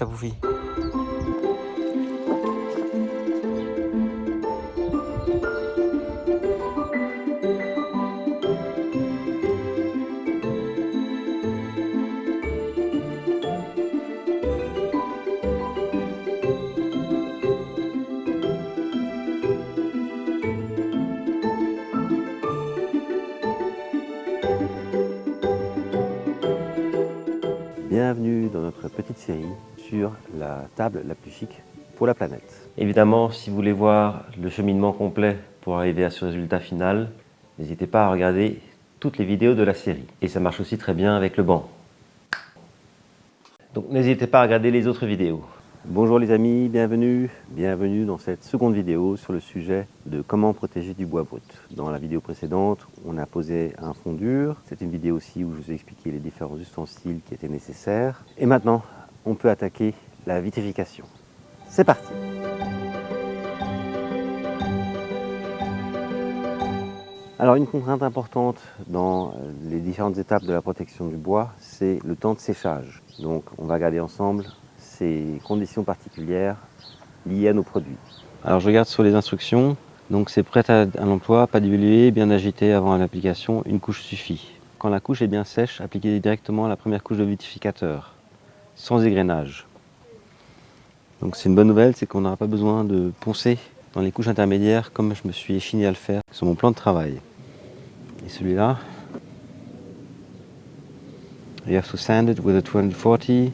Ça vous fait. Bienvenue dans notre petite série sur la table la plus chic pour la planète. Évidemment, si vous voulez voir le cheminement complet pour arriver à ce résultat final, n'hésitez pas à regarder toutes les vidéos de la série. Et ça marche aussi très bien avec le banc. Donc n'hésitez pas à regarder les autres vidéos. Bonjour les amis, bienvenue dans cette seconde vidéo sur le sujet de comment protéger du bois brut. Dans la vidéo précédente, on a posé un fond dur. C'est une vidéo aussi où je vous ai expliqué les différents ustensiles qui étaient nécessaires. Et maintenant, on peut attaquer la vitrification. C'est parti! Alors une contrainte importante dans les différentes étapes de la protection du bois, c'est le temps de séchage. Donc on va regarder ensemble ces conditions particulières liées à nos produits. Alors je regarde sur les instructions, donc c'est prêt à l'emploi, pas dilué, bien agité avant l'application, une couche suffit. Quand la couche est bien sèche, appliquez directement la première couche de vitrificateur, sans égrenage. Donc c'est une bonne nouvelle, c'est qu'on n'aura pas besoin de poncer dans les couches intermédiaires comme je me suis échiné à le faire sur mon plan de travail. Et celui-là, you have to sand it with a 240.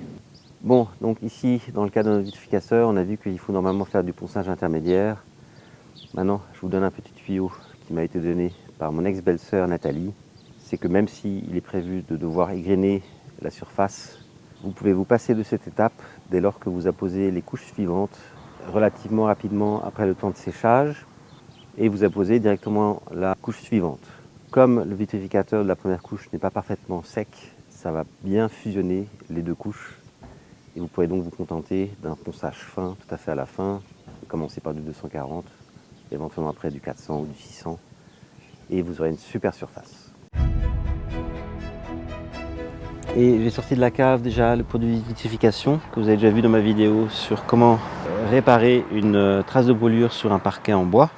Bon, donc ici, dans le cas de notre vitrificateur, on a vu qu'il faut normalement faire du ponçage intermédiaire. Maintenant, je vous donne un petit tuyau qui m'a été donné par mon ex-belle-sœur Nathalie. C'est que même s'il est prévu de devoir égrener la surface, vous pouvez vous passer de cette étape dès lors que vous apposez les couches suivantes relativement rapidement après le temps de séchage et vous apposez directement la couche suivante. Comme le vitrificateur de la première couche n'est pas parfaitement sec, ça va bien fusionner les deux couches. Et vous pourrez donc vous contenter d'un ponçage fin tout à fait à la fin. Commencer par du 240, éventuellement après du 400 ou du 600. Et vous aurez une super surface. Et j'ai sorti de la cave déjà le produit de vitrification que vous avez déjà vu dans ma vidéo sur comment réparer une trace de brûlure sur un parquet en bois.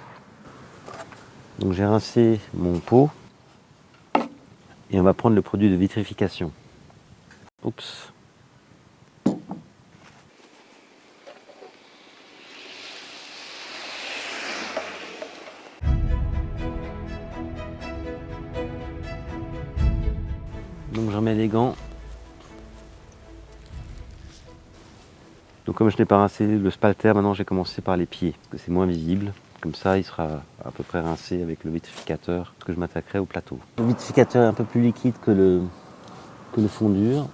Donc j'ai rincé mon pot et on va prendre le produit de vitrification. Oups. Donc je remets les gants. Donc comme je n'ai pas rincé le spalter, maintenant j'ai commencé par les pieds, parce que c'est moins visible. Comme ça, il sera à peu près rincé avec le vitrificateur, parce que je m'attaquerai au plateau. Le vitrificateur est un peu plus liquide que le fond dur.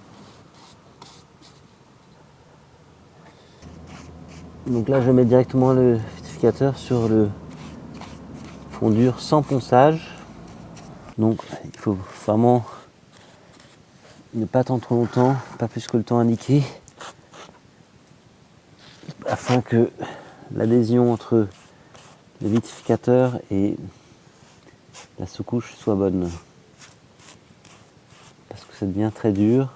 Donc là, je mets directement le vitrificateur sur le fond dur sans ponçage. Donc il faut vraiment ne pas attendre trop longtemps, pas plus que le temps indiqué, afin que l'adhésion entre le vitrificateur et la sous-couche soit bonne. Parce que ça devient très dur.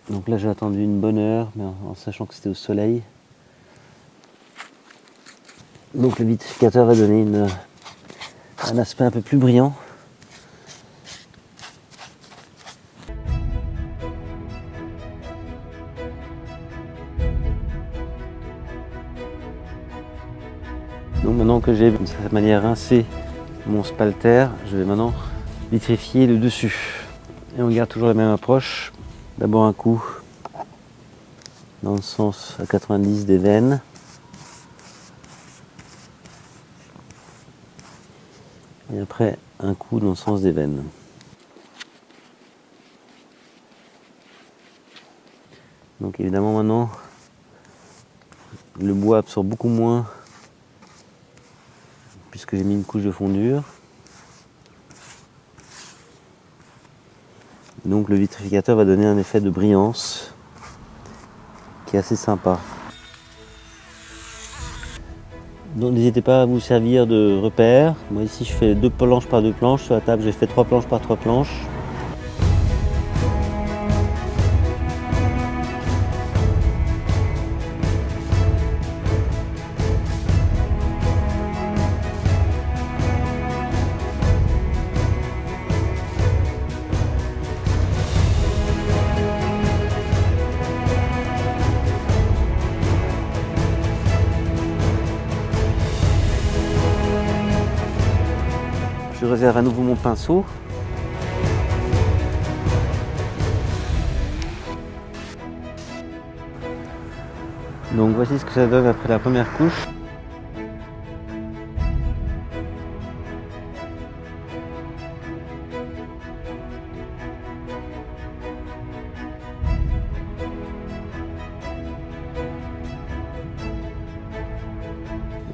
Donc là j'ai attendu une bonne heure, mais en sachant que c'était au soleil. Donc le vitrificateur va donner un aspect un peu plus brillant. Donc maintenant que j'ai de cette manière rincé mon spalter, je vais maintenant vitrifier le dessus. Et on garde toujours la même approche. D'abord un coup dans le sens à 90 des veines. Et après un coup dans le sens des veines. Donc évidemment maintenant, le bois absorbe beaucoup moins puisque j'ai mis une couche de fondure. Donc le vitrificateur va donner un effet de brillance qui est assez sympa. Donc n'hésitez pas à vous servir de repères. Moi ici je fais 2 planches par 2 planches. Sur la table j'ai fait 3 planches par 3 planches. réserve à nouveau mon pinceau. Donc voici ce que ça donne après la première couche.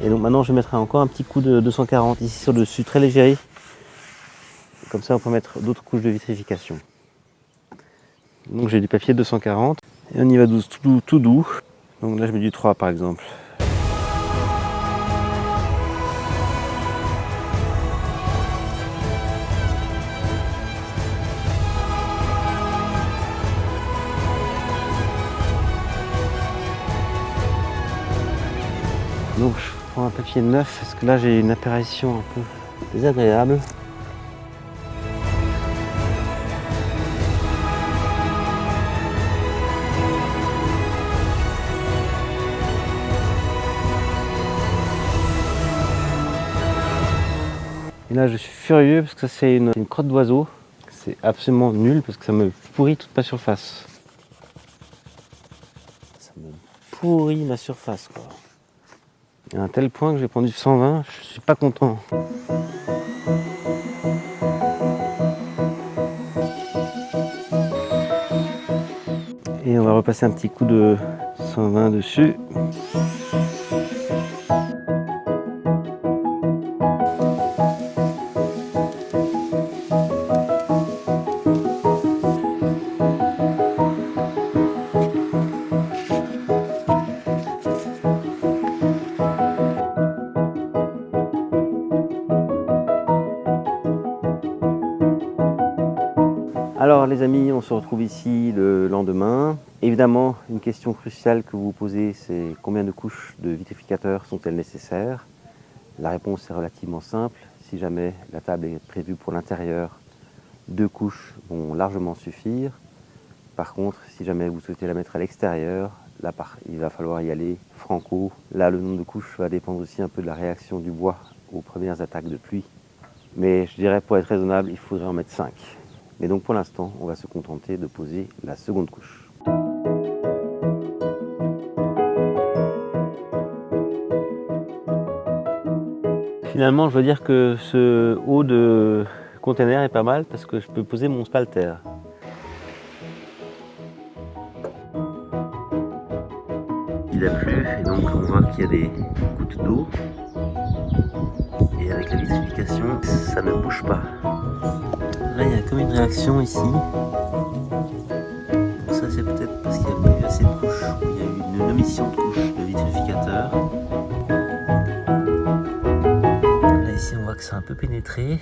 Et donc maintenant je mettrai encore un petit coup de 240 ici sur le dessus, très léger. Comme ça on peut mettre d'autres couches de vitrification. Donc j'ai du papier 240 et on y va tout doux. Donc là je mets du 3 par exemple. Donc je prends un papier neuf parce que là j'ai une apparition un peu désagréable. Et là je suis furieux parce que ça c'est une crotte d'oiseau. C'est absolument nul parce que ça me pourrit toute ma surface. Ça me pourrit ma surface quoi. À un tel point que j'ai pendu 120, je suis pas content. Et on va repasser un petit coup de 120 dessus. Alors les amis, on se retrouve ici le lendemain. Évidemment, une question cruciale que vous vous posez, c'est combien de couches de vitrificateur sont-elles nécessaires? La réponse est relativement simple. Si jamais la table est prévue pour l'intérieur, 2 couches vont largement suffire. Par contre, si jamais vous souhaitez la mettre à l'extérieur, là il va falloir y aller franco. Là, le nombre de couches va dépendre aussi un peu de la réaction du bois aux premières attaques de pluie. Mais je dirais, pour être raisonnable, il faudrait en mettre 5. Mais donc pour l'instant, on va se contenter de poser la seconde couche. Finalement, je dois dire que ce haut de container est pas mal parce que je peux poser mon spalter. Il a plu et donc on voit qu'il y a des gouttes d'eau. Et avec la vitrification, ça ne bouge pas. Là, il y a comme une réaction ici. Donc ça, c'est peut-être parce qu'il n'y a pas eu assez de couches, ou il y a eu une omission de couches de vitrificateur. Là, ici, on voit que c'est un peu pénétré.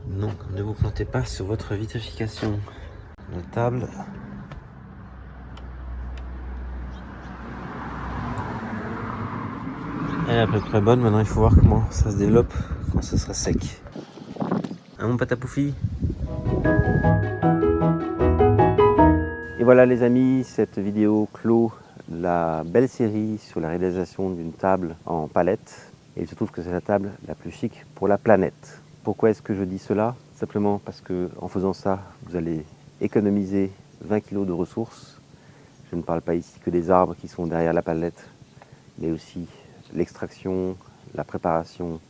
Donc, ne vous plantez pas sur votre vitrification. La table. Elle est à peu près bonne. Maintenant, il faut voir comment ça se développe quand ça sera sec. Hein, mon patapouffi? Et voilà les amis, cette vidéo clôt la belle série sur la réalisation d'une table en palette. Et il se trouve que c'est la table la plus chic pour la planète. Pourquoi est-ce que je dis cela? Simplement parce que en faisant ça, vous allez économiser 20 kg de ressources. Je ne parle pas ici que des arbres qui sont derrière la palette, mais aussi l'extraction, la préparation,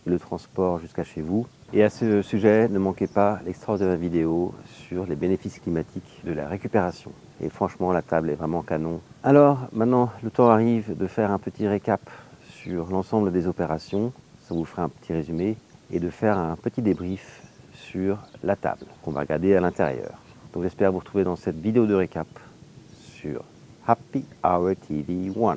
le transport jusqu'à chez vous. Et à ce sujet, ne manquez pas l'extraordinaire vidéo sur les bénéfices climatiques de la récupération. Et franchement, la table est vraiment canon. Alors, maintenant, le temps arrive de faire un petit récap sur l'ensemble des opérations. Ça vous fera un petit résumé. Et de faire un petit débrief sur la table qu'on va regarder à l'intérieur. Donc j'espère vous retrouver dans cette vidéo de récap sur Happy Hour TV 1.